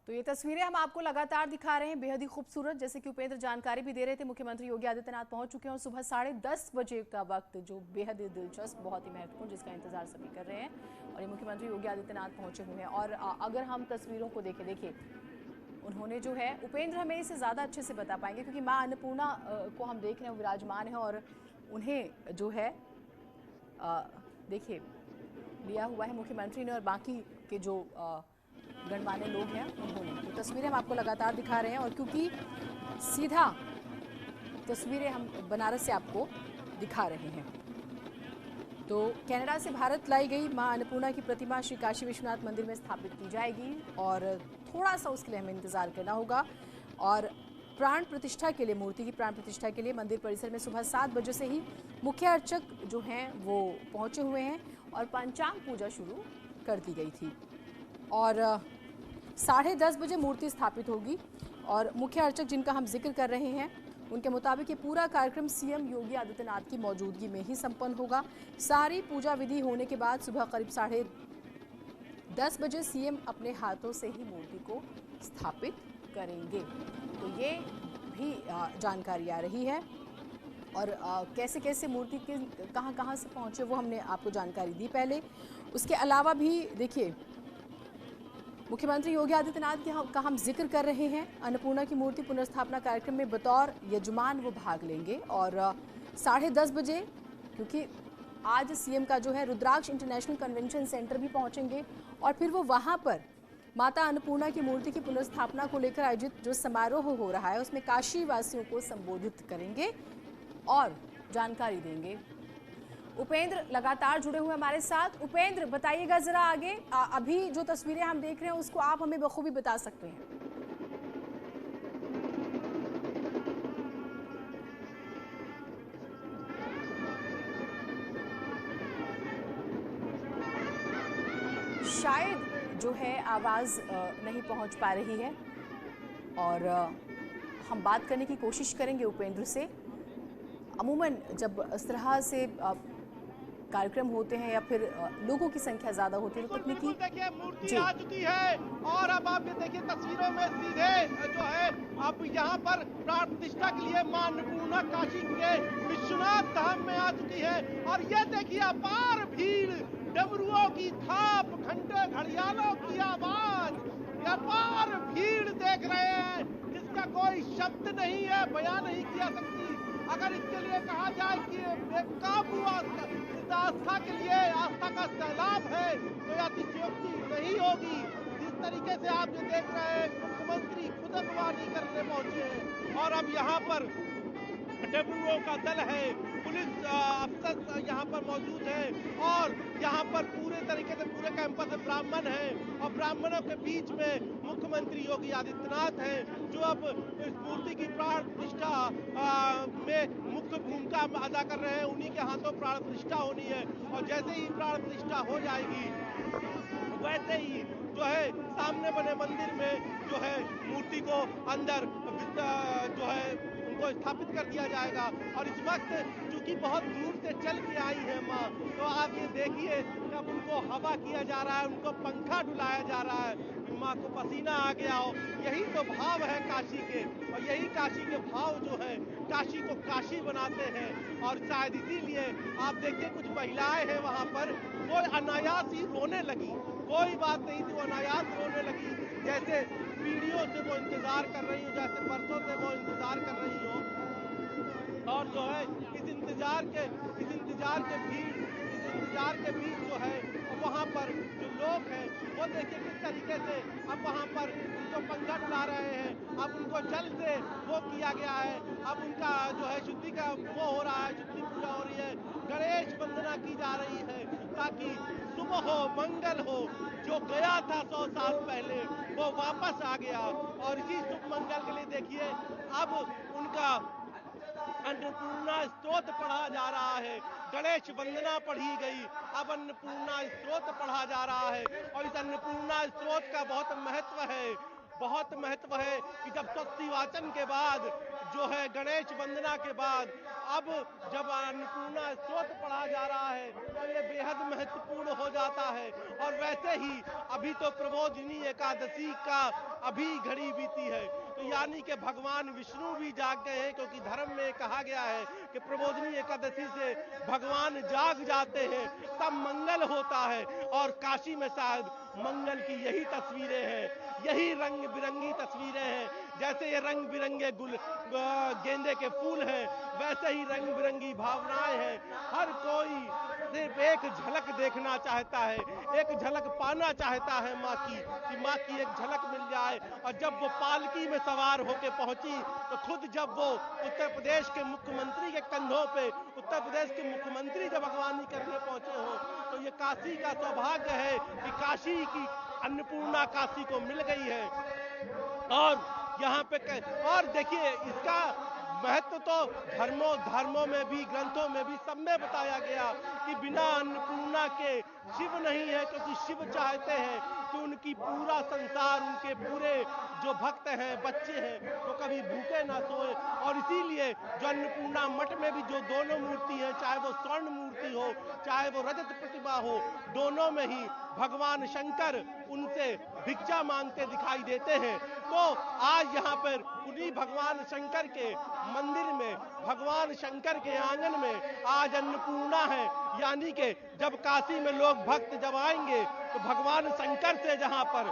तो ये तस्वीरें हम आपको लगातार दिखा रहे हैं, बेहद ही खूबसूरत। जैसे कि उपेंद्र जानकारी भी दे रहे थे, मुख्यमंत्री योगी आदित्यनाथ पहुंच चुके हैं और सुबह 10:30 बजे का वक्त जो बेहद ही दिलचस्प, बहुत ही महत्वपूर्ण, जिसका इंतजार सभी कर रहे हैं। और ये मुख्यमंत्री योगी आदित्यनाथ पहुंचे हुए हैं। और अगर हम तस्वीरों को देखें, देखिए उन्होंने जो है, उपेंद्र हमें इसे ज़्यादा अच्छे से बता पाएंगे क्योंकि माँ अन्नपूर्णा को हम देख रहे हैं विराजमान है और उन्हें जो है देखिए लिया हुआ है मुख्यमंत्री ने और बाकी के जो गणमान्य लोग हैं उन्होंने। तो तस्वीरें हम आपको लगातार दिखा रहे हैं और क्योंकि सीधा तस्वीरें हम बनारस से आपको दिखा रहे हैं। तो कनाडा से भारत लाई गई मां अन्नपूर्णा की प्रतिमा श्री काशी विश्वनाथ मंदिर में स्थापित की जाएगी और थोड़ा सा उसके लिए हमें इंतजार करना होगा। और प्राण प्रतिष्ठा के लिए, मूर्ति की प्राण प्रतिष्ठा के लिए मंदिर परिसर में सुबह 7 बजे से ही मुख्य अर्चक जो हैं वो पहुंचे हुए हैं और पंचांग पूजा शुरू कर दी गई थी। और 10:30 बजे मूर्ति स्थापित होगी और मुख्य अर्चक जिनका हम जिक्र कर रहे हैं उनके मुताबिक ये पूरा कार्यक्रम सीएम योगी आदित्यनाथ की मौजूदगी में ही संपन्न होगा। सारी पूजा विधि होने के बाद सुबह करीब 10:30 बजे सीएम अपने हाथों से ही मूर्ति को स्थापित करेंगे। तो ये भी जानकारी आ रही है और कैसे कैसे मूर्ति के कहां से पहुंचे वो हमने आपको जानकारी दी पहले। उसके अलावा भी देखिए मुख्यमंत्री योगी आदित्यनाथ का हम जिक्र कर रहे हैं। अन्नपूर्णा की मूर्ति पुनर्स्थापना कार्यक्रम में बतौर यजमान वो भाग लेंगे और 10:30 बजे, क्योंकि आज सीएम का जो है रुद्राक्ष इंटरनेशनल कन्वेंशन सेंटर भी पहुंचेंगे और फिर वो वहां पर माता अन्नपूर्णा की मूर्ति की पुनर्स्थापना को लेकर आयोजित जो समारोह हो रहा है उसमें काशी वासियों को संबोधित करेंगे और जानकारी देंगे। उपेंद्र लगातार जुड़े हुए हमारे साथ। उपेंद्र बताइएगा जरा आगे, अभी जो तस्वीरें हम देख रहे हैं उसको आप हमें बखूबी बता सकते हैं। शायद जो है आवाज नहीं पहुंच पा रही है और हम बात करने की कोशिश करेंगे उपेंद्र से। अमूमन जब इस तरह से कार्यक्रम होते हैं या फिर लोगों की संख्या ज्यादा होती है तो तकनीकी देखिए मूर्ति आ चुकी है और अब आप ये देखिए तस्वीरों में सीधे जो है अब यहाँ पर प्राण प्रतिष्ठा के लिए मां अन्नपूर्णा काशी के विश्वनाथ धाम में आ चुकी है। और ये देखिए अपार भीड़, डमरुओं की थाप, घंटे घड़ियालों की आवाज, अपार भीड़ देख रहे हैं जिसका कोई शब्द नहीं है, बयान नहीं किया सकती। अगर इसके लिए कहा जाए कि बेकाबू आस्था के लिए आस्था का सैलाब है तो यह अतिशयोक्ति नहीं होगी। जिस तरीके से आप ये देख रहे हैं मुख्यमंत्री खुद अगवानी करने पहुंचे हैं और अब यहाँ पर डमरुओं का दल है, पुलिस अफसर यहाँ पर मौजूद है और यहाँ पर पूरे तरीके से पूरे कैंपस में ब्राह्मण हैं और ब्राह्मणों के बीच में मुख्यमंत्री योगी आदित्यनाथ हैं जो अब इस मूर्ति की प्राण प्रतिष्ठा में मुख्य भूमिका अदा कर रहे हैं। उन्हीं के हाथों प्राण प्रतिष्ठा होनी है और जैसे ही प्राण प्रतिष्ठा हो जाएगी वैसे ही जो है सामने बने मंदिर में जो है मूर्ति को अंदर जो है उनको स्थापित कर दिया जाएगा। और इस वक्त चूंकि बहुत दूर से चल के आई है माँ, तो आप ये देखिए जब उनको हवा किया जा रहा है, उनको पंखा डुलाया जा रहा है, माँ को पसीना आ गया हो। यही तो भाव है काशी के और यही काशी के भाव जो है काशी को काशी बनाते हैं। और शायद इसीलिए आप देखिए कुछ महिलाएं हैं वहाँ पर, वो अनायास ही रोने लगी, कोई बात नहीं थी, वो अनायास रोने लगी जैसे पीढ़ियों से वो इंतजार कर रही हो, जैसे बरसों से वो इंतजार कर रही हो। और जो है इस इंतजार के बीच जो है वहाँ पर जो लोग हैं वो देखिए किस तरीके से अब वहाँ पर उनको पंखा डुला रहे हैं। अब उनको जल से वो किया गया है, अब उनका जो है शुद्धि का वो हो रहा है, शुद्धि पूजा हो रही है, गणेश वंदना की जा रही है ताकि शुभ हो, मंगल हो। जो गया था 100 साल पहले वो वापस आ गया और इसी शुभ मंगल के लिए देखिए अब उनका अन्नपूर्णा स्तोत्र पढ़ा जा रहा है, गणेश वंदना पढ़ी गई, अब अन्नपूर्णा स्तोत्र पढ़ा जा रहा है। और इस अन्नपूर्णा स्तोत्र का बहुत महत्व है कि जब स्वस्ति वाचन के बाद जो है गणेश वंदना के बाद अब जब अन्नपूर्णा स्तोत्र पढ़ा जा रहा है तो ये बेहद महत्वपूर्ण हो जाता जाता है। और वैसे ही अभी तो प्रबोधिनी एकादशी का अभी घड़ी बीती है, तो यानी कि भगवान विष्णु भी जाग गए हैं, क्योंकि धर्म में कहा गया है कि प्रबोधिनी एकादशी से भगवान जाग जाते हैं, तब मंगल होता है। और काशी में शायद मंगल की यही तस्वीरें हैं, यही रंग बिरंगी तस्वीरें हैं। जैसे ये रंग बिरंगे गेंदे के फूल हैं, वैसे ही रंग बिरंगी भावनाएं हैं। हर कोई सिर्फ एक झलक देखना चाहता है, एक झलक पाना चाहता है माँ की, कि माँ की एक झलक मिल जाए। और जब वो पालकी में सवार होकर पहुंची, तो खुद जब वो उत्तर प्रदेश के मुख्यमंत्री के कंधों पे, उत्तर प्रदेश के मुख्यमंत्री जब अगवानी करने पहुंचे हो, तो ये काशी का सौभाग्य है कि काशी की अन्नपूर्णा काशी को मिल गई है। और यहाँ पे और देखिए, इसका महत्व तो धर्मों में भी, ग्रंथों में भी, सब में बताया गया कि बिना अन्नपूर्णा के शिव नहीं है, क्योंकि शिव चाहते हैं कि उनकी पूरा संसार, उनके पूरे जो भक्त हैं, बच्चे हैं, वो कभी भूखे ना सोए। और इसीलिए जो अन्नपूर्णा मठ में भी जो दोनों मूर्ति है, चाहे वो स्वर्ण मूर्ति हो, चाहे वो रजत प्रतिमा हो, दोनों में ही भगवान शंकर उनसे भिक्षा मांगते दिखाई देते हैं। तो आज यहाँ पर उन्हीं भगवान शंकर के मंदिर में, भगवान शंकर के आंगन में आज अन्नपूर्णा है। यानी कि जब काशी में लोग भक्त जब आएंगे, तो भगवान शंकर से जहाँ पर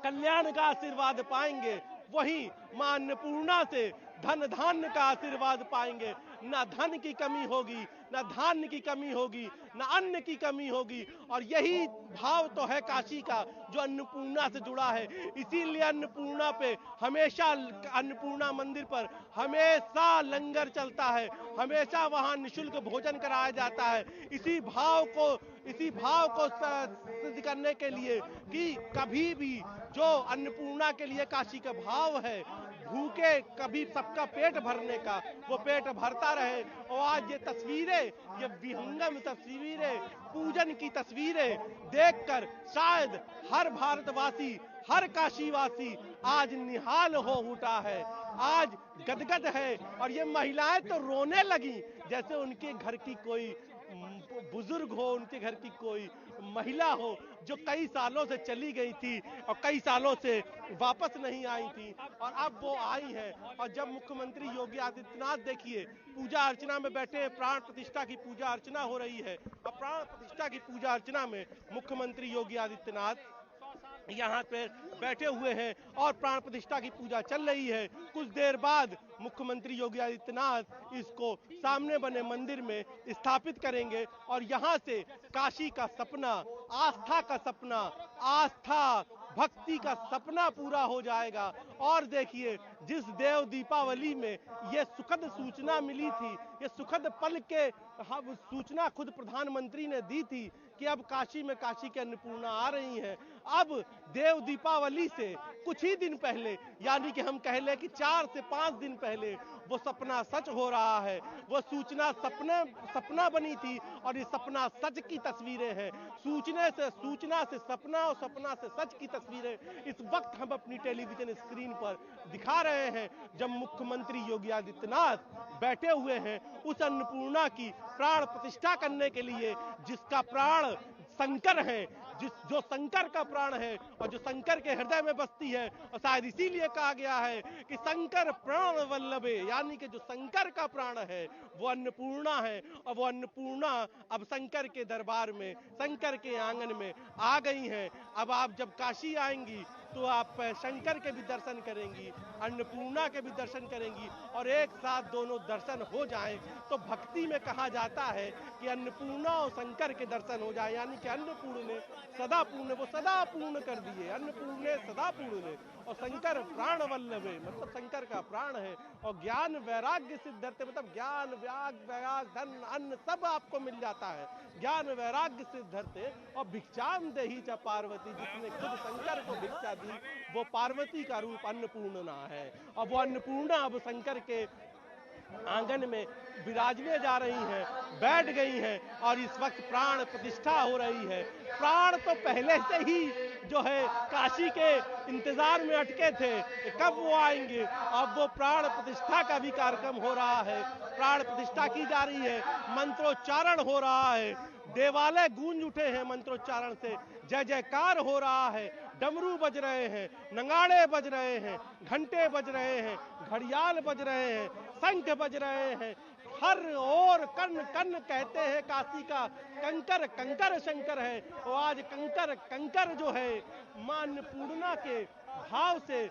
कल्याण का आशीर्वाद पाएंगे, वहीं मां अन्नपूर्णा से धन धान्य का आशीर्वाद पाएंगे। ना धन की कमी होगी, ना धान्य की कमी होगी, ना अन्न की कमी होगी। और यही भाव तो है काशी का, जो अन्नपूर्णा से जुड़ा है। इसीलिए अन्नपूर्णा पे हमेशा, अन्नपूर्णा मंदिर पर हमेशा लंगर चलता है, हमेशा वहां निःशुल्क भोजन कराया जाता है। इसी भाव को सिद्ध करने के लिए कि कभी भी जो अन्नपूर्णा के लिए काशी का भाव है, भूखे कभी सबका पेट भरने का, वो पेट भरता रहे। और आज ये तस्वीरें, ये विहंगम तस्वीरें, पूजन की तस्वीरें देखकर शायद हर भारतवासी, हर काशीवासी आज निहाल हो उठा है, आज गदगद है। और ये महिलाएं तो रोने लगी, जैसे उनके घर की कोई बुजुर्ग हो, उनके घर की कोई महिला हो, जो कई सालों से चली गई थी और कई सालों से वापस नहीं आई थी, और अब वो आई है। और जब मुख्यमंत्री योगी आदित्यनाथ, देखिए, पूजा अर्चना में बैठे, प्राण प्रतिष्ठा की पूजा अर्चना हो रही है, और प्राण प्रतिष्ठा की पूजा अर्चना में मुख्यमंत्री योगी आदित्यनाथ यहाँ पे बैठे हुए हैं और प्राण प्रतिष्ठा की पूजा चल रही है। कुछ देर बाद मुख्यमंत्री योगी आदित्यनाथ इसको सामने बने मंदिर में स्थापित करेंगे, और यहाँ से काशी का सपना, आस्था का सपना, आस्था भक्ति का सपना पूरा हो जाएगा। और देखिए, जिस देव दीपावली में ये सुखद सूचना मिली थी, ये सुखद पल के सूचना खुद प्रधानमंत्री ने दी थी कि अब काशी में काशी की अन्नपूर्णा आ रही हैं। अब देव दीपावली से कुछ ही दिन पहले, यानी कि हम कह लें कि 4 से 5 दिन पहले, वो सपना सच हो रहा है। वो सूचना सपना बनी थी, और ये सपना सच की तस्वीरें हैं। सूचना से सपना, और सपना से सच की तस्वीरें इस वक्त हम अपनी टेलीविजन स्क्रीन पर दिखा रहे हैं, जब मुख्यमंत्री योगी आदित्यनाथ बैठे हुए हैं उस अन्नपूर्णा की प्राण प्रतिष्ठा करने के लिए, जिसका प्राण शंकर है, जो शंकर का प्राण है, और जो शंकर के हृदय में बसती है। और शायद इसीलिए कहा गया है कि शंकर प्राण वल्लभे, यानी कि जो शंकर का प्राण है वो अन्नपूर्णा है। और वो अन्नपूर्णा अब शंकर के दरबार में, शंकर के आंगन में आ गई हैं। अब आप जब काशी आएंगी तो आप शंकर के भी दर्शन करेंगी, अन्नपूर्णा के भी दर्शन करेंगी, और एक साथ दोनों दर्शन हो जाएं तो भक्ति में कहा जाता है कि अन्नपूर्णा और शंकर के दर्शन हो जाए। यानी कि अन्नपूर्ण ने सदा पूर्ण, वो सदा पूर्ण कर दिए, अन्नपूर्ण सदा पूर्ण, और शंकर प्राण वल्लभे, मतलब शंकर का प्राण है। और ज्ञान वैराग्य सिद्धर्थे, मतलब ज्ञान वैराग धन अन्न सब आपको मिल जाता है, ज्ञान वैराग्य सिद्धर्थे। और भिक्षाम देहि च पार्वती, जिसने खुद शंकर को भिक्षा दी, वो पार्वती का रूप अन्नपूर्णा है। और वो अन्नपूर्णा अब शंकर के आंगन में विराजने जा रही हैं, बैठ गई हैं, और इस वक्त प्राण प्रतिष्ठा हो रही है। प्राण तो पहले से ही जो है काशी के इंतजार में अटके थे, कब वो आएंगे। अब वो प्राण प्रतिष्ठा का भी कार्यक्रम हो रहा है, प्राण प्रतिष्ठा की जा रही है, मंत्रोच्चारण हो रहा है, देवालय गूंज उठे हैं मंत्रोच्चारण से, जय जयकार हो रहा है, डमरू बज रहे हैं, नगाड़े बज रहे हैं, घंटे बज रहे हैं, घड़ियाल बज रहे हैं, शंख बज रहे हैं। हर ओर कण कण कहते हैं काशी का कंकर कंकर शंकर है। और आज कंकर कंकर जो है मां अन्नपूर्णा के भाव से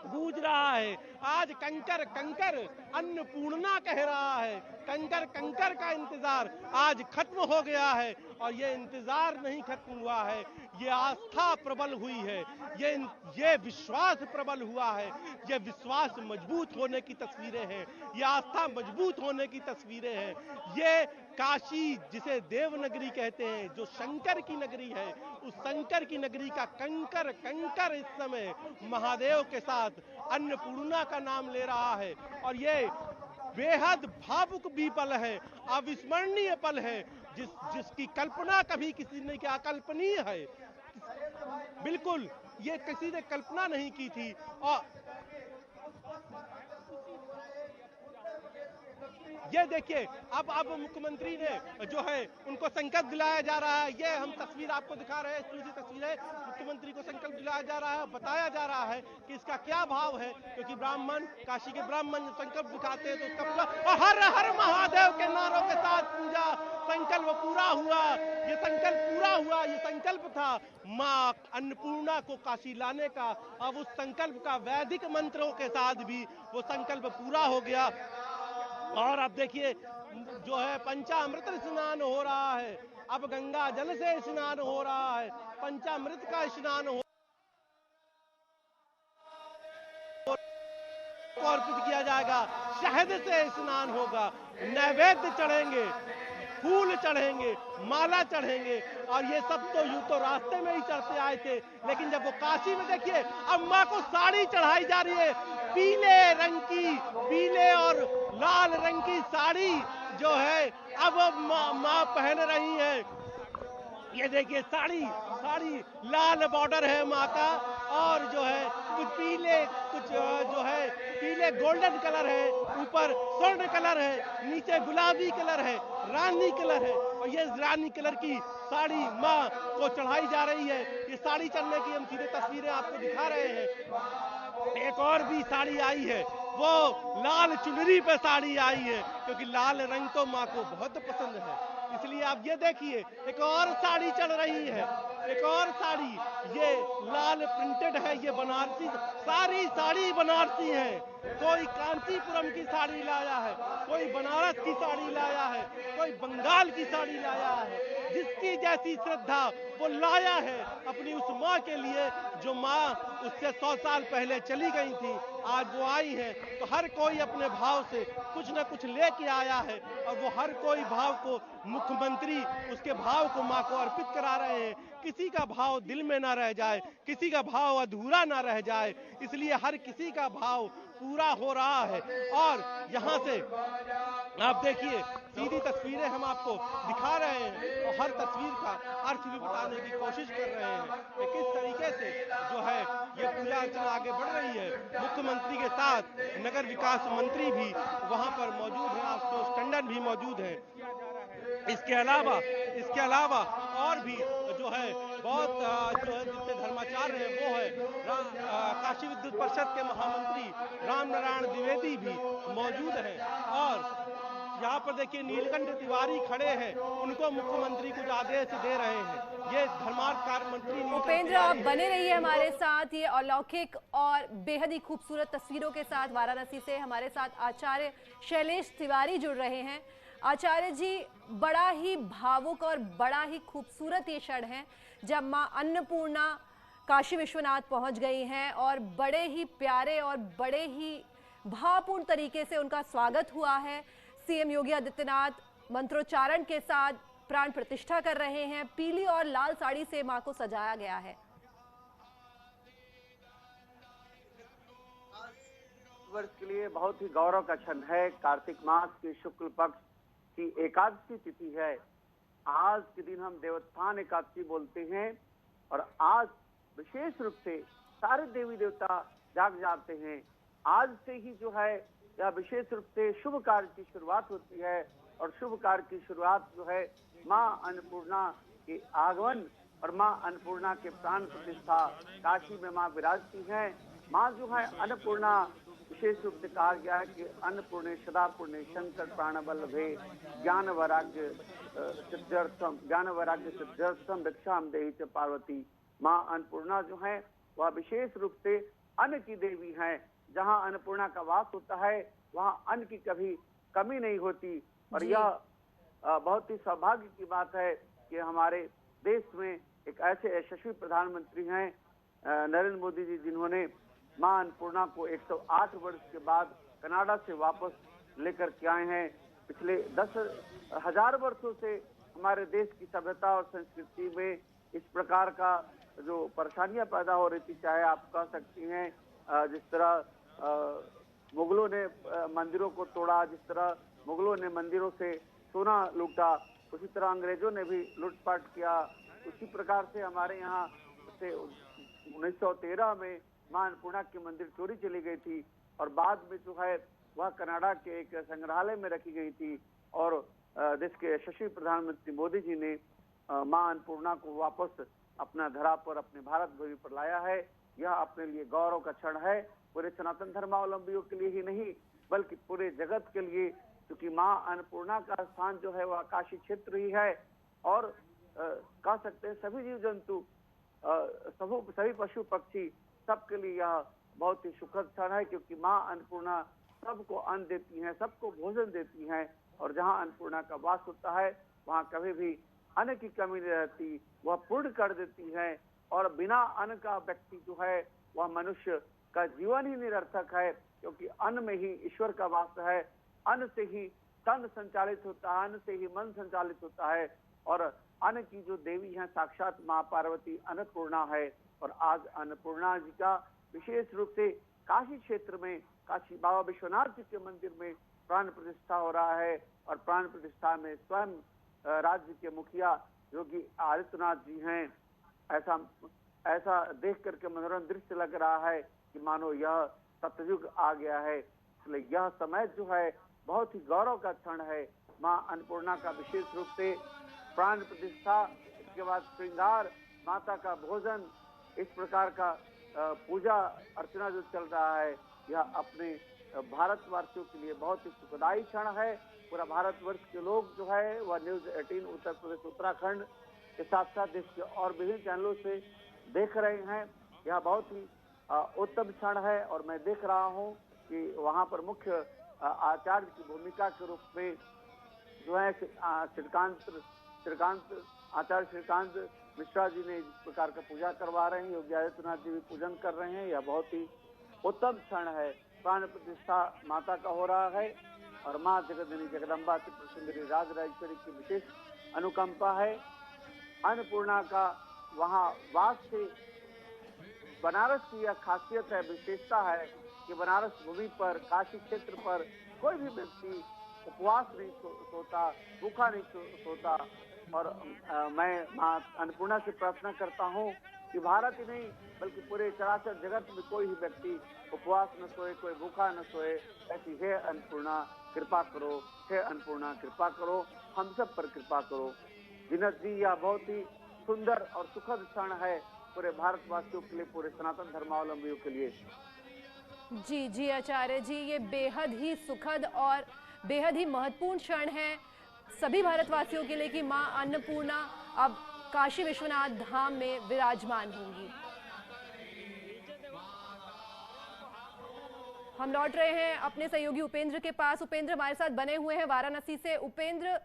गूंज रहा है। आज कंकर कंकर अन्नपूर्णा कह रहा है। कंकर कंकर का इंतजार आज खत्म हो गया है, और ये इंतजार नहीं खत्म हुआ है, ये आस्था प्रबल हुई है, ये विश्वास प्रबल हुआ है। ये विश्वास मजबूत होने की तस्वीरें हैं, ये आस्था मजबूत होने की तस्वीरें हैं। ये काशी जिसे देवनगरी कहते हैं, जो शंकर की नगरी है, उस शंकर की नगरी का कंकर कंकर इस समय महादेव के साथ अन्नपूर्णा का नाम ले रहा है। और ये बेहद भावुक भी पल है, अविस्मरणीय पल है, जिसकी कल्पना कभी किसी ने क्या अकल्पनीय है। बिल्कुल ये किसी ने कल्पना नहीं की थी। और ये देखिए अब मुख्यमंत्री ने जो है उनको संकल्प दिलाया जा रहा है। ये हम तस्वीर आपको दिखा रहे हैं, एक्सक्लूसिव तस्वीर है। मुख्यमंत्री को संकल्प दिलाया जा रहा है, बताया जा रहा है कि इसका क्या भाव है, क्योंकि ब्राह्मण, काशी के ब्राह्मण संकल्प दिखाते हैं तो उसका पूरा हर हर महादेव के नारों के साथ पूजा संकल्प पूरा हुआ। ये संकल्प पूरा हुआ, ये संकल्प था मां अन्नपूर्णा को काशी लाने का। अब उस संकल्प का वैदिक मंत्रों के साथ भी वो संकल्प पूरा हो गया। और अब देखिए जो है पंचामृत स्नान हो रहा है, अब गंगा जल से स्नान हो रहा है, पंचामृत का स्नान हो अर्पित किया जाएगा, शहद से स्नान होगा, नैवेद्य चढ़ेंगे, फूल चढ़ेंगे, माला चढ़ेंगे। और ये सब तो यूं तो रास्ते में ही चढ़ते आए थे, लेकिन जब वो काशी में देखिए अब मां को साड़ी चढ़ाई जा रही है, पीले रंग की, पीले और लाल रंग की साड़ी जो है अब मां पहन रही है। ये देखिए साड़ी लाल बॉर्डर है मां का, और जो है कुछ पीले, कुछ जो है पीले गोल्डन कलर है, ऊपर स्वर्ण कलर है, नीचे गुलाबी कलर है, रानी कलर है। और ये रानी कलर की साड़ी मां को चढ़ाई जा रही है। ये साड़ी चढ़ने की हम सीधे तस्वीरें आपको दिखा रहे हैं। एक और भी साड़ी आई है, वो लाल चुनरी पे साड़ी आई है, क्योंकि लाल रंग तो मां को बहुत पसंद है। इसलिए आप ये देखिए एक और साड़ी चढ़ रही है, एक और साड़ी, ये लाल प्रिंटेड है, ये बनारसी, सारी साड़ी बनारसी है। कोई कांचीपुरम की साड़ी लाया है, कोई बनारस की साड़ी लाया है, कोई बंगाल की साड़ी लाया है। जिसकी जैसी श्रद्धा वो लाया है अपनी उस माँ के लिए, जो माँ उससे 100 साल पहले चली गई थी, आज वो आई है। तो हर कोई अपने भाव से कुछ न कुछ लेके आया है, और वो हर कोई भाव को मुख्यमंत्री उसके भाव को मां को अर्पित करा रहे हैं। किसी का भाव दिल में ना रह जाए, किसी का भाव अधूरा ना रह जाए, इसलिए हर किसी का भाव पूरा हो रहा है। और यहाँ से आप देखिए सीधी तस्वीरें हम आपको दिखा रहे हैं, और हर तस्वीर का अर्थ भी बताने की कोशिश कर रहे हैं कि किस तरीके से जो है ये पूजा अर्चना आगे बढ़ रही है। मुख्यमंत्री के साथ नगर विकास मंत्री भी वहां पर मौजूद हैं, आशुतोष टंडन भी मौजूद हैं। इसके अलावा और भी जो है बहुत जो है जितने धर्माचार्य हैं वो है काशी विद्युत परिषद के महामंत्री राम नारायण द्विवेदी भी मौजूद हैं। और यहाँ पर देखिए नीलकंठ तिवारी खड़े हैं, उनको मुख्यमंत्री कुछ आदेश दे रहे हैं। ये धर्मार्थ कार्य मंत्री उपेंद्र, आप बने रहिए हमारे साथ। ये अलौकिक और बेहद ही खूबसूरत तस्वीरों के साथ वाराणसी से हमारे साथ आचार्य शैलेश तिवारी जुड़ रहे हैं। आचार्य जी, बड़ा ही भावुक और बड़ा ही खूबसूरत ये क्षण है जब मां अन्नपूर्णा काशी विश्वनाथ पहुंच गई हैं, और बड़े ही प्यारे और बड़े ही भावपूर्ण तरीके से उनका स्वागत हुआ है। सीएम योगी आदित्यनाथ मंत्रोच्चारण के साथ प्राण प्रतिष्ठा कर रहे हैं। पीली और लाल साड़ी से मां को सजाया गया है। वर्ष के लिए बहुत ही गौरव का क्षण है। कार्तिक मास की शुक्ल पक्ष की एकादशी तिथि है। आज के दिन हम देवोत्थान एकादशी बोलते हैं, और आज विशेष रूप से सारे देवी देवता जाग जाते हैं। आज से ही जो है यह विशेष रूप से शुभ कार्य की शुरुआत होती है। और शुभ कार्य की शुरुआत जो है माँ अन्नपूर्णा के आगमन और माँ अन्नपूर्णा के प्राण प्रतिष्ठा काशी में माँ विराजती हैं। माँ जो है अन्नपूर्णा विशेष रूप से कहा गया है कि अन्नपूर्णे सदा पूर्णे शंकर प्राणवल्लभे ज्ञान वैराग्य सिद्ध्यर्थम भिक्षाम देहि च पार्वती। माँ अन्नपूर्णा जो है वह विशेष रूप से अन्न की देवी है। जहाँ अन्नपूर्णा का वास होता है वहाँ अन्न की कभी कमी नहीं होती। और यह बहुत ही सौभाग्य की बात है कि हमारे देश में एक ऐसे यशस्वी प्रधानमंत्री हैं नरेंद्र मोदी जी, जिन्होंने मां अन्नपूर्णा को 108 वर्ष के बाद कनाडा से वापस लेकर के आए हैं। पिछले 10,000 वर्षों से हमारे देश की सभ्यता और संस्कृति में इस प्रकार का जो परेशानियां पैदा हो रही थी, चाहे आप कह सकती हैं जिस तरह मुगलों ने मंदिरों को तोड़ा, जिस तरह मुगलों ने मंदिरों से सोना लूटा, उसी तरह अंग्रेजों ने भी लूटपाट किया। उसी प्रकार से हमारे यहाँ से 1913 में मां अन्नपूर्णा की मंदिर चोरी चली गई थी और बाद में जो है वह कनाडा के एक संग्रहालय में रखी गई थी। और देश के यशस्वी प्रधानमंत्री मोदी जी ने मां अन्नपूर्णा को वापस अपना धरा पर, अपने भारत भूमि पर लाया है। यह अपने लिए गौरव का क्षण है, पूरे सनातन धर्मावलंबियों के लिए ही नहीं बल्कि पूरे जगत के लिए, क्योंकि मां अन्नपूर्णा का स्थान जो है वह काशी क्षेत्र ही है। और कह सकते हैं सभी जीव जंतु, सभी पशु पक्षी, सबके लिए यह बहुत ही सुखद क्षण है, क्योंकि मां अन्नपूर्णा सबको अन्न देती हैं, सबको भोजन देती हैं। और जहां अन्नपूर्णा का वास होता है वहां कभी भी अन्न की कमी नहीं रहती, वह पूर्ण कर देती है। और बिना अन्न का व्यक्ति जो है वह मनुष्य का जीवन ही निरर्थक है, क्योंकि अन्न में ही ईश्वर का वास है। अन्न से ही तन संचालित होता है, अन्न से ही मन संचालित होता है। और अन्न की जो देवी है साक्षात माँ पार्वती अन्नपूर्णा है। और आज अन्नपूर्णा जी का विशेष रूप से काशी क्षेत्र में, काशी बाबा विश्वनाथ जी के मंदिर में प्राण प्रतिष्ठा हो रहा है। और प्राण प्रतिष्ठा में स्वयं राज्य के मुखिया योगी आदित्यनाथ जी हैं। ऐसा देख करके मनोरम दृश्य लग रहा है कि मानो यह सतयुग आ गया है। इसलिए यह समय जो है बहुत ही गौरव का क्षण है। माँ अन्नपूर्णा का विशेष रूप से प्राण प्रतिष्ठा, इसके बाद श्रृंगार, माता का भोजन, इस प्रकार का पूजा अर्चना जो चल रहा है, यह अपने भारतवासियों के लिए बहुत ही सुखदायी क्षण है। पूरा भारतवर्ष के लोग जो है वह न्यूज 18 उत्तर प्रदेश उत्तराखंड के साथ साथ देश के और विभिन्न चैनलों से देख रहे हैं। यह बहुत ही उत्तम क्षण है। और मैं देख रहा हूं कि वहां पर मुख्य आचार्य की भूमिका के रूप में जो है आचार्य श्रीकांत मिश्रा जी ने जिस प्रकार का पूजा करवा रहे हैं, योगी आदित्यनाथ जी भी पूजन कर रहे हैं। यह बहुत ही उत्तम क्षण है। प्राण प्रतिष्ठा माता का हो रहा है और माँ जगदनी जगदम्बा त्रिपुर सुंदरी राज राजेश्वरी की विशेष अनुकंपा है। अन्नपूर्णा का वहाँ वास से बनारस की यह खासियत है, विशेषता है कि बनारस भूमि पर, काशी क्षेत्र पर कोई भी व्यक्ति उपवास नहीं सोता, भूखा नहीं सोता। और मैं मां अन्नपूर्णा से प्रार्थना करता हूं कि भारत ही नहीं बल्कि पूरे चराचर जगत में कोई ही व्यक्ति उपवास न सोए, कोई भूखा न सोए। ऐसी हे अन्नपूर्णा कृपा करो, हे अन्नपूर्णा कृपा करो, हम सब पर कृपा करो। विनोद जी, यह बहुत ही सुंदर और सुखद क्षण है पूरे भारतवासियों के लिए, पूरे सनातन धर्मावलंबियों के लिए। जी जी आचार्य जी, ये बेहद ही सुखद और बेहद ही महत्वपूर्ण क्षण है सभी भारतवासियों के लिए कि मां अन्नपूर्णा अब काशी विश्वनाथ धाम में विराजमान होंगी। हम लौट रहे हैं अपने सहयोगी उपेंद्र के पास। उपेंद्र हमारे साथ बने हुए हैं वाराणसी से। उपेंद्र,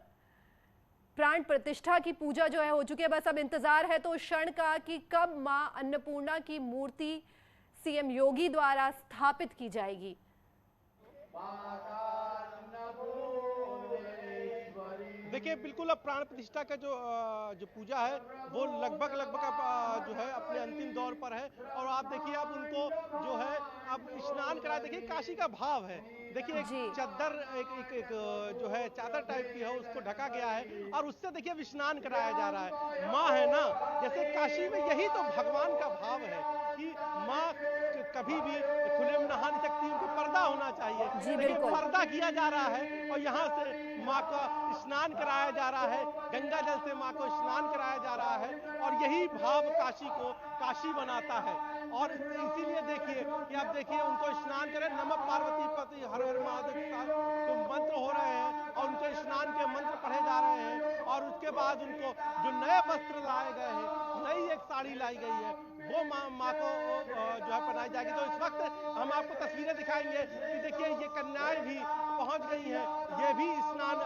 प्राण प्रतिष्ठा की पूजा जो है हो चुकी है, बस अब इंतजार है तो उस क्षण का कि कब मां अन्नपूर्णा की मूर्ति सीएम योगी द्वारा स्थापित की जाएगी। देखिए, बिल्कुल अब प्राण प्रतिष्ठा का जो पूजा है वो लगभग जो है अपने अंतिम दौर पर है। और आप देखिए अब उनको जो है अब स्नान करा, देखिए काशी का भाव है। देखिए एक चादर एक जो है चादर टाइप की है उसको ढका गया है और उससे देखिए अब स्नान कराया जा रहा है। माँ है ना, जैसे काशी में यही तो भगवान का भाव है कि माँ कभी भी खुले में नहा नहीं सकती, उनको पर्दा होना चाहिए। जी, देखिए बिल्कुल। पर्दा किया जा रहा है और यहाँ से माँ का स्नान कराया जा रहा है, गंगा जल से माँ को स्नान कराया जा रहा है और यही भाव काशी को काशी बनाता है। और इसीलिए देखिए कि आप देखिए उनको स्नान करें, नमः पार्वती पति हर हर महादेव तो मंत्र हो रहे हैं और उनके स्नान के मंत्र पढ़े जा रहे हैं और उसके बाद उनको जो नए वस्त्र लाए गए हैं, नई एक साड़ी लाई गई है, वो माँ को जो है पहनाई जाएगी। तो इस वक्त हम आपको तस्वीरें दिखाएंगे कि देखिए ये कन्याएं भी पहुंच गई हैं, ये भी स्नान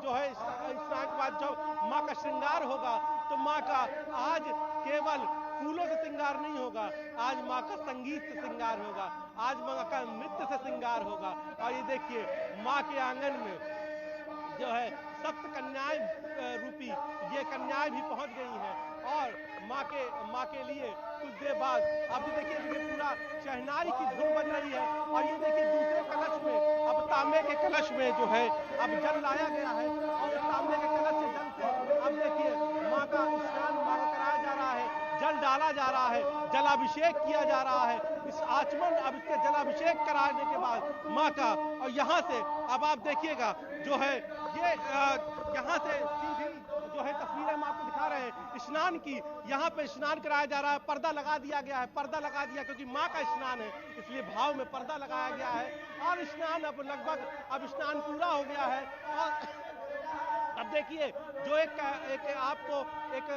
जो है स्नान के बाद जब माँ का श्रृंगार होगा तो माँ का आज केवल फूलों से श्रृंगार नहीं होगा, आज माँ का संगीत से श्रृंगार होगा, आज माँ का नृत्य से श्रृंगार होगा। और ये देखिए माँ के आंगन में जो है सप्त कन्याएं रूपी ये कन्याएं भी पहुंच गई हैं और माँ के लिए कुछ देर बाद अब देखिए पूरा शहनाई की धुन बज रही है और ये देखिए दूसरे कलश में अब तांबे के कलश में जो है अब जल लाया गया है और उस तांबे के कलश से जल से अब देखिए माँ का स्नान माँ को कराया जा रहा है, जल डाला जा रहा है, जलाभिषेक किया जा रहा है। इस आचमन अब इसके जलाभिषेक कराने के बाद माँ का और यहाँ से अब आप देखिएगा जो है ये यहाँ से सीधी जो है तस्वीरें हम आपको दिखा रहे हैं स्नान की, यहाँ पे स्नान कराया जा रहा है, पर्दा लगा दिया गया है, पर्दा लगा दिया क्योंकि माँ का स्नान है इसलिए भाव में पर्दा लगाया गया है और स्नान अब लगभग अब स्नान पूरा हो गया है। और अब देखिए जो एक आपको एक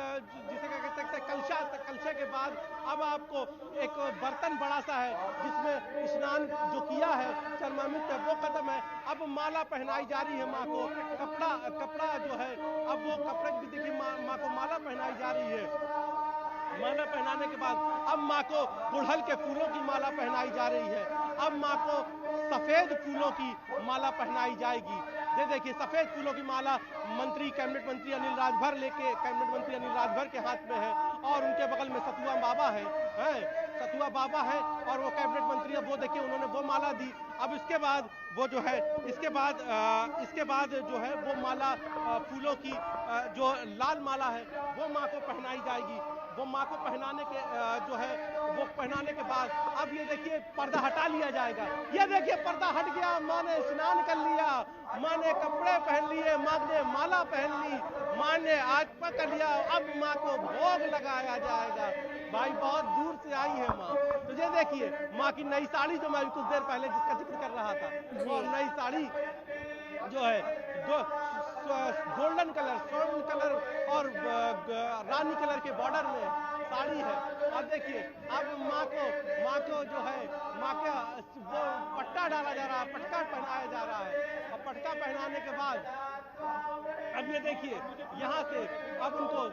जिसे क्या कहते हैं कलशा के बाद अब आपको एक बर्तन बड़ा सा है जिसमें स्नान जो किया है चरमामित वो खत्म है, अब माला पहनाई जा रही है माँ को, कपड़ा जो है अब वो कपड़े भी देखिए माँ को माला पहनाई जा रही है। माला पहनाने के बाद अब माँ को गुड़हल के फूलों की माला पहनाई जा रही है, अब माँ को सफेद फूलों की माला पहनाई जाएगी। देखिए सफेद फूलों की माला कैबिनेट मंत्री अनिल राजभर के हाथ में है और उनके बगल में सतुआ बाबा है और वो कैबिनेट मंत्री अब वो देखिए उन्होंने वो माला दी। अब इसके बाद वो जो है इसके बाद जो है वो माला फूलों की जो लाल माला है वो माँ को पहनाई जाएगी। वो माँ को पहनाने के जो है वो पहनाने के बाद अब ये देखिए पर्दा हटा लिया जाएगा, ये देखिए पर्दा हट गया, माँ ने स्नान कर लिया, माँ ने कपड़े पहन लिए, माँ ने माला पहन ली, माँ ने आचमन कर लिया, अब माँ को भोग लगाया जाएगा। भाई बहुत दूर से आई है माँ, तो ये देखिए माँ की नई साड़ी जो मैं कुछ देर पहले जिसका जिक्र कर रहा था वो नई साड़ी जो है गोल्डन कलर, स्वर्ण कलर और रानी कलर के बॉर्डर में साड़ी है। और देखिए अब माँ को जो है माँ का वो पट्टा डाला जा रहा है, पटका पहनाया जा रहा है और पटका पहनाने के बाद अब ये देखिए यहाँ से अब उनको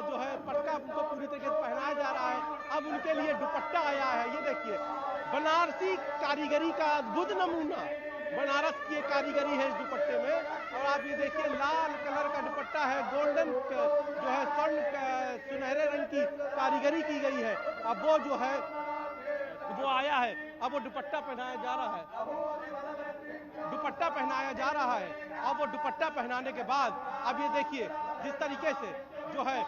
जो है पटका उनको पूरी तरीके से पहनाया जा रहा है। अब उनके लिए दुपट्टा आया है, ये देखिए बनारसी कारीगरी का अद्भुत नमूना, बनारस की कारीगरी है इस दुपट्टे में और आप ये देखिए लाल कलर का दुपट्टा है, गोल्डन जो है स्वर्ण सुनहरे रंग की कारीगरी की गई है। अब वो जो है वो आया है, अब वो दुपट्टा पहनाया जा रहा है, दुपट्टा पहनाया जा रहा है और वो दुपट्टा पहनाने के बाद अब ये देखिए जिस तरीके से जो है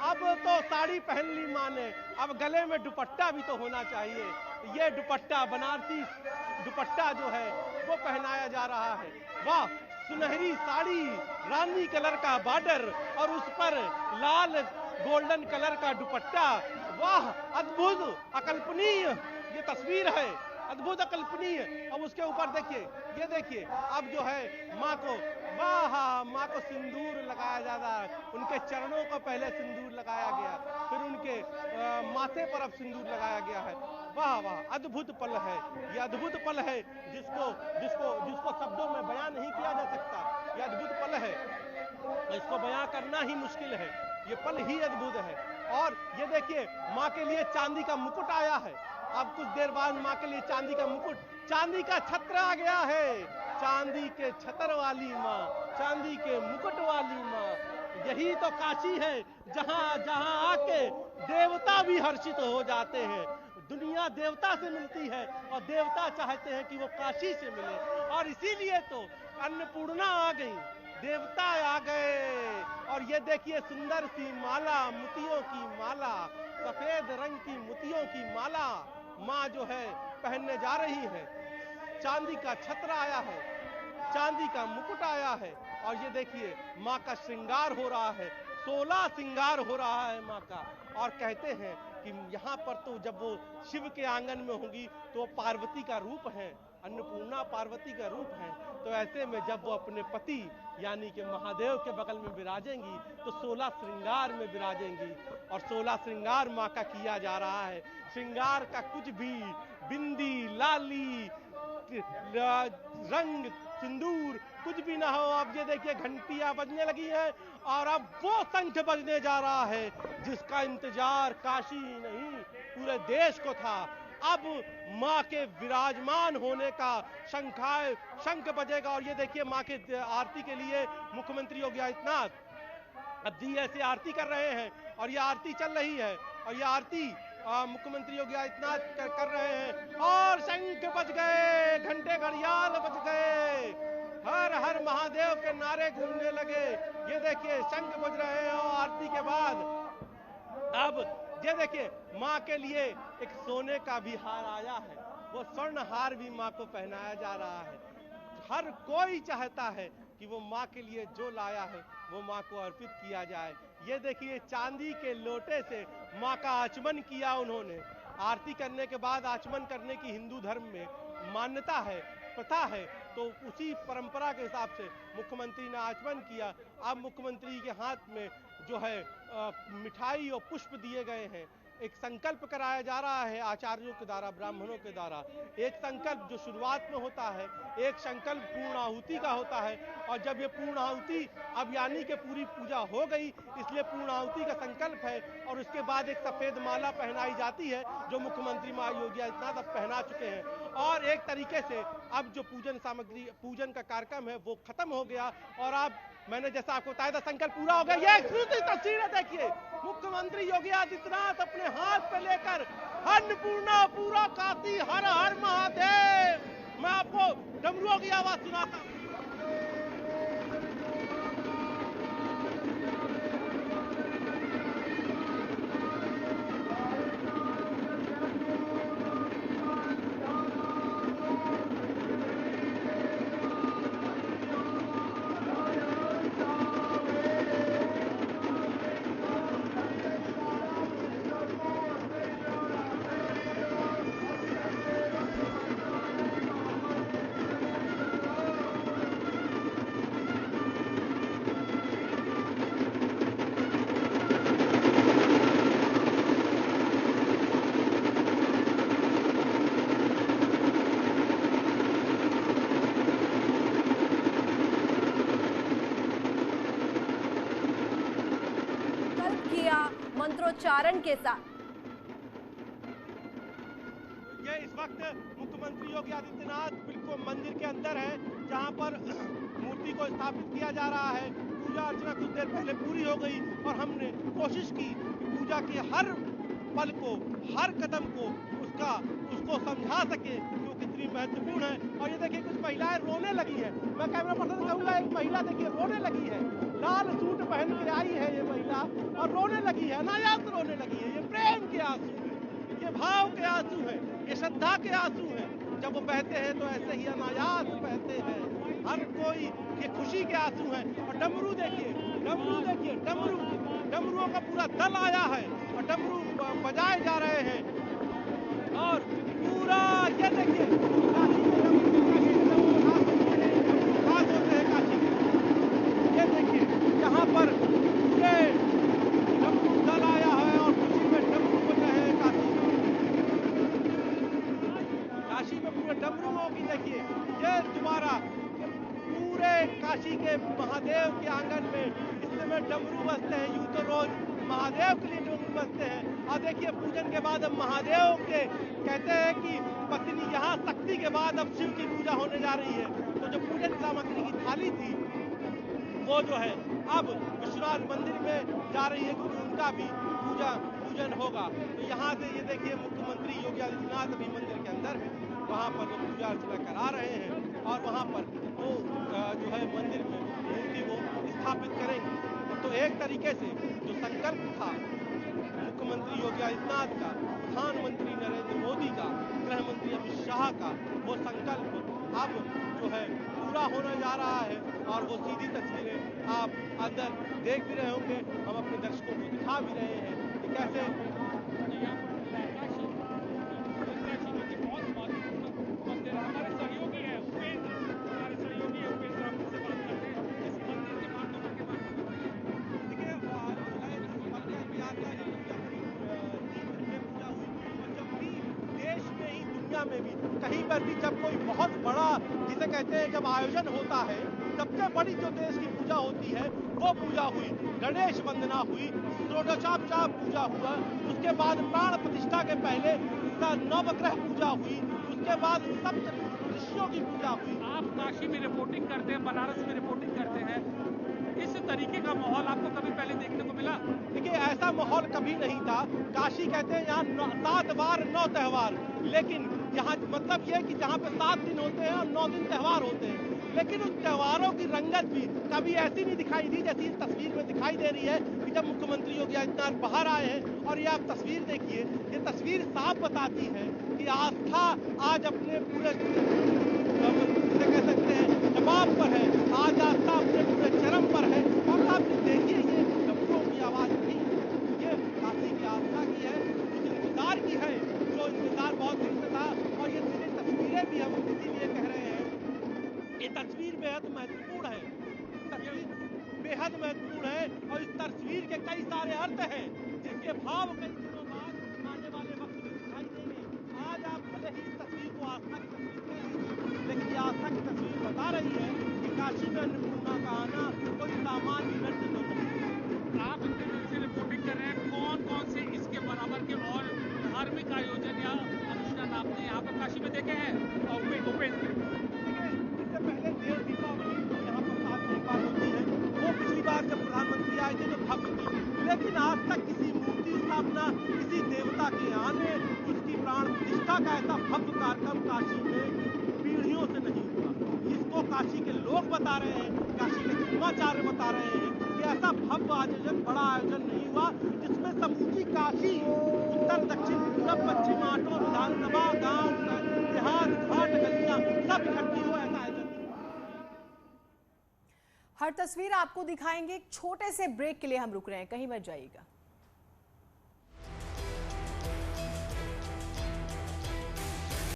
अब तो साड़ी पहन ली माँ ने, अब गले में दुपट्टा भी तो होना चाहिए। ये दुपट्टा बनारसी दुपट्टा जो है वो पहनाया जा रहा है। वाह, सुनहरी साड़ी, रानी कलर का बॉर्डर और उस पर लाल गोल्डन कलर का दुपट्टा, वाह अद्भुत अकल्पनीय ये तस्वीर है, अद्भुत अकल्पनीय। अब उसके ऊपर देखिए, ये देखिए अब जो है माँ को माँ को सिंदूर लगाया जा रहा है, उनके चरणों को पहले सिंदूर लगाया गया, फिर उनके माथे पर अब सिंदूर लगाया गया है। वाह वाह, अद्भुत पल है, ये अद्भुत पल है जिसको शब्दों में बयां नहीं किया जा सकता। ये अद्भुत पल है, इसको बयां करना ही मुश्किल है, ये पल ही अद्भुत है। और ये देखिए माँ के लिए चांदी का मुकुट आया है, अब कुछ देर बाद माँ के लिए चांदी का मुकुट, चांदी का छत्र आ गया है, चांदी के छत्र वाली माँ, चांदी के मुकुट वाली माँ। यही तो काशी है जहाँ जहाँ आके देवता भी हर्षित हो जाते हैं। दुनिया देवता से मिलती है और देवता चाहते हैं कि वो काशी से मिले, और इसीलिए तो अन्नपूर्णा आ गई, देवता आ गए। और ये देखिए सुंदर सी माला, मोतियों की माला, सफेद रंग की मोतियों की माला माँ जो है पहनने जा रही है। चांदी का छत्र आया है, चांदी का मुकुट आया है, और ये देखिए माँ का श्रृंगार हो रहा है, 16 श्रृंगार हो रहा है माँ का। और कहते हैं कि यहाँ पर तो जब वो शिव के आंगन में होंगी तो पार्वती का रूप है, अन्नपूर्णा पार्वती का रूप है। तो ऐसे में जब वो अपने पति यानी कि महादेव के बगल में विराजेंगी तो 16 श्रृंगार में विराजेंगी। और 16 श्रृंगार माँ का किया जा रहा है। श्रृंगार का कुछ भी, बिंदी, लाली, रंग, सिंदूर कुछ भी ना हो। अब ये देखिए घंटियां बजने लगी हैं और अब वो शंख बजने जा रहा है जिसका इंतजार काशी ही नहीं पूरे देश को था। अब माँ के विराजमान होने का शंख बजेगा। और ये देखिए माँ के आरती के लिए मुख्यमंत्री योगी आदित्यनाथ अब जी ऐसे आरती कर रहे हैं और ये आरती चल रही है और ये आरती मुख्यमंत्री योगी आदित्यनाथ कर रहे हैं और शंख बज गए, घंटे घड़ियाल बज गए, हर हर महादेव के नारे गूंजने लगे। ये देखिए शंख बज रहे हैं और आरती के बाद अब ये देखिए माँ के लिए एक सोने का भी हार आया है, वो स्वर्ण हार भी माँ को पहनाया जा रहा है। हर कोई चाहता है कि वो माँ के लिए जो लाया है वो माँ को अर्पित किया जाए। ये देखिए चांदी के लोटे से माँ का आचमन किया उन्होंने। आरती करने के बाद आचमन करने की हिंदू धर्म में मान्यता है, प्रथा है, तो उसी परंपरा के हिसाब से मुख्यमंत्री ने आचमन किया। अब मुख्यमंत्री के हाथ में जो है मिठाई और पुष्प दिए गए हैं। एक संकल्प कराया जा रहा है आचार्यों के द्वारा, ब्राह्मणों के द्वारा। एक संकल्प जो शुरुआत में होता है, एक संकल्प पूर्ण आहुति का होता है। और जब ये पूर्ण आहुति अब यानी कि पूरी पूजा हो गई, इसलिए पूर्ण आहुति का संकल्प है। और उसके बाद एक सफेद माला पहनाई जाती है जो मुख्यमंत्री योगी आदित्यनाथ अब पहना चुके हैं। और एक तरीके से अब जो पूजन सामग्री, पूजन का कार्यक्रम है वो खत्म हो गया। और अब मैंने जैसा आपको बताया था संकल्प पूरा हो गया। ये एक्सक्लूसिव तस्वीरें देखिए, मुख्यमंत्री योगी आदित्यनाथ अपने हाथ पे लेकर अन्नपूर्णा पूरा काशी हर हर महादेव। मैं आपको डमरुओं की आवाज सुनाता हूं। मंत्रोच्चारण के साथ ये इस वक्त मुख्यमंत्री योगी आदित्यनाथ बिल्कुल मंदिर के अंदर है जहां पर मूर्ति को स्थापित किया जा रहा है। पूजा अर्चना कुछ देर पहले पूरी हो गई और हमने कोशिश की कि पूजा के हर पल को, हर कदम को उसको समझा सके कि वो कितनी महत्वपूर्ण है। और ये देखिए कुछ महिलाएं रोने लगी है। मैं कैमरा पर्सन कहूंगा एक महिला देखिए रोने लगी है, लाल सूट पहन के आई है ये महिला और रोने लगी है, अनायास रोने लगी है। ये प्रेम के आंसू हैं, ये भाव के आंसू हैं, ये श्रद्धा के आंसू हैं। जब वो बहते हैं तो ऐसे ही अनायास बहते हैं। हर कोई ये खुशी के आंसू हैं। और डमरू देखिए, डमरुओं का पूरा दल आया है और डमरू बजाए जा रहे हैं। और पूरा ये देखिए काशी में खास होते हैं काशी में। ये देखिए यहाँ पर पूरे डमरू दल आया है और खुशी में डमरू बज रहे हैं काशी में पूरे डमरुओं की देखिए ये दोबारा पूरे काशी के महादेव के आंगन में इस समय डमरू बजते हैं। यूं तो रोज महादेव के लिए डमरू बजते हैं और देखिए पूजन के बाद अब महादेव के कहते हैं कि पत्नी यहाँ शक्ति के बाद अब शिव की पूजा होने जा रही है। तो जो पूजन सामग्री की थाली थी वो जो है अब विश्वनाथ मंदिर में जा रही है क्योंकि उनका भी पूजन होगा। तो यहाँ से ये देखिए मुख्यमंत्री योगी आदित्यनाथ अभी मंदिर के अंदर है, वहाँ पर वो पूजा अर्चना करा रहे हैं और वहाँ पर वो जो है मंदिर में मूर्ति वो स्थापित करेंगे। तो एक तरीके से जो संकल्प था मुख्यमंत्री योगी आदित्यनाथ का, प्रधानमंत्री नरेंद्र मोदी का, गृह मंत्री अमित शाह का, वो संकल्प अब जो है पूरा होने जा रहा है। और वो सीधी तस्वीरें आप अंदर देख भी रहे होंगे, हम अपने दर्शकों को दिखा भी रहे हैं कि कैसे हमारे सहयोगी है उपेंद्र, हमारे सहयोगी है उपेंद्र, हम उनसे बात करते हैं इस मंदिर के मार्गों के बारे में बताइए। देखिए यात्रा जो करीब 3 घंटे पूजा हुई, और जब भी देश में ही दुनिया में भी कहीं पर भी जब कोई बहुत बड़ा जिसे कहते हैं जब आयोजन होता है, सबसे बड़ी जो देश की पूजा होती है वो पूजा हुई, गणेश वंदना हुई, षोडशोपचार पूजा हुआ, उसके बाद प्राण प्रतिष्ठा के पहले नवग्रह पूजा हुई, उसके बाद सप्त ऋषियों की पूजा हुई। आप काशी में रिपोर्टिंग करते हैं, बनारस में रिपोर्टिंग करते हैं, इस तरीके का माहौल आपको कभी पहले देखने को मिला? देखिए ऐसा माहौल कभी नहीं था। काशी कहते हैं यहाँ 7 बार 9 त्योहार, लेकिन यहाँ मतलब ये कि जहाँ पे 7 दिन होते हैं और 9 दिन त्योहार होते हैं, लेकिन उन त्योहारों की रंगत भी कभी ऐसी नहीं दिखाई दी जैसी इस तस्वीर में दिखाई दे रही है कि जब मुख्यमंत्री योगी आदित्यनाथ बाहर आए हैं। और ये आप तस्वीर देखिए, ये तस्वीर साफ बताती है कि आस्था आज अपने पूरे कह सकते हैं जवाब पर है, आज आस्था अपने पूरे चरम पर है। और आप देखिए ये डमरुओं की आवाज नहीं, ये काशी की आस्था की है, उस इंतजार की है जो इंतजार बहुत दिन से था। और ये मेरी तस्वीरें भी हम इसीलिए कह रहे हैं, ये तस्वीर बेहद महत्वपूर्ण है, तस्वीर बेहद महत्वपूर्ण है। और इस तस्वीर के कई सारे अर्थ हैं जिसके भाव कई दिनों बाद आने वाले वक्त में दिखाई देंगे। आज आप भले ही इस तस्वीर को आस्था की तस्वीर कह लीजिए, लेकिन ये आस्था की तस्वीर बता रही है कि काशी में अन्नपूर्णा का आना कोई सामान्य इवेंट तो नहीं। आप इतने दिन से रिपोर्टिंग कर रहे हैं, कौन से इसके बराबर के और धार्मिक आयोजन या अनुष्ठान आपने यहाँ पर काशी में देखे हैं? उपेंद्र, इससे पहले देव दीपावली यहाँ पर साल में एक बार होती है, वो पिछली बार जब प्रधानमंत्री आए थे तो भव्य थी, लेकिन आज तक किसी मूर्ति स्थापना, किसी देवता के आने, उसकी प्राण प्रतिष्ठा का ऐसा भव्य कार्यक्रम काशी में पीढ़ियों से नहीं हुआ। इसको काशी के लोग बता रहे हैं, काशी के धर्माचार्य बता रहे हैं कि ऐसा भव्य आयोजन, बड़ा आयोजन नहीं हुआ जिसमें समूची काशी, उत्तर दक्षिण पूरब पश्चिम आठों विधानसभा, गांव देहात, घाट गलियां सब इकट्ठी हो, ऐसा आयोजन नहीं हुआ। हर तस्वीर आपको दिखाएंगे। एक छोटे से ब्रेक के लिए हम रुक रहे हैं, कहीं मत जाइएगा।